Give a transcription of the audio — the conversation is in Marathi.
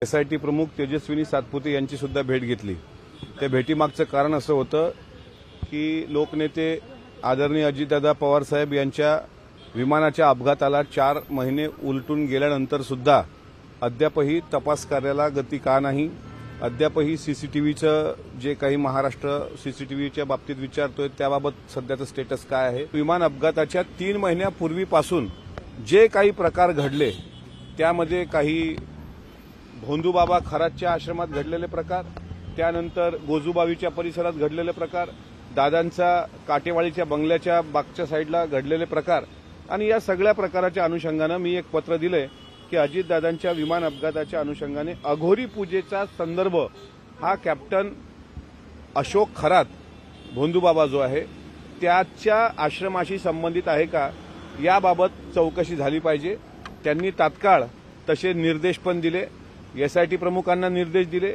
एसआयटी प्रमुख तेजस्विनी सातपुते यांची सुद्धा भेट घेतली। त्या भेटीमागचं कारण असं होतं की लोकनेते आदरणीय अजितदादा पवारसाहेब यांच्या विमानाच्या अपघाताला 4 महिने उलटून गेल्यानंतर सुद्धा अद्यापही तपास कार्याला गती का नाही, अद्यापही सीसीटीव्हीचं जे काही महाराष्ट्र सीसीटीव्हीच्या बाबतीत विचारतोय त्याबाबत सध्याचं स्टेटस काय आहे। विमान अपघाताच्या 3 महिन्यापूर्वीपासून जे काही प्रकार घडले त्यामध्ये काही भोंदूबाबा खरातच्या आश्रमात घडलेले प्रकार, त्यानंतर गोजूबावीच्या परिसरात घडलेले प्रकार, दादांचा काटेवाडीच्या बंगल्याच्या बागच्या साईडला घडलेले प्रकार आणि या सगळ्या प्रकाराच्या अनुषंगानं मी एक पत्र दिलंय की अजितदादांच्या विमान अपघाताच्या अनुषंगाने अघोरी पूजेचा संदर्भ हा कॅप्टन अशोक खरात भोंदूबाबा जो आहे त्याच्या आश्रमाशी संबंधित आहे का याबाबत चौकशी झाली पाहिजे। त्यांनी तात्काळ तसे निर्देश पण दिले, एसआयटी प्रमुखांना निर्देश दिले,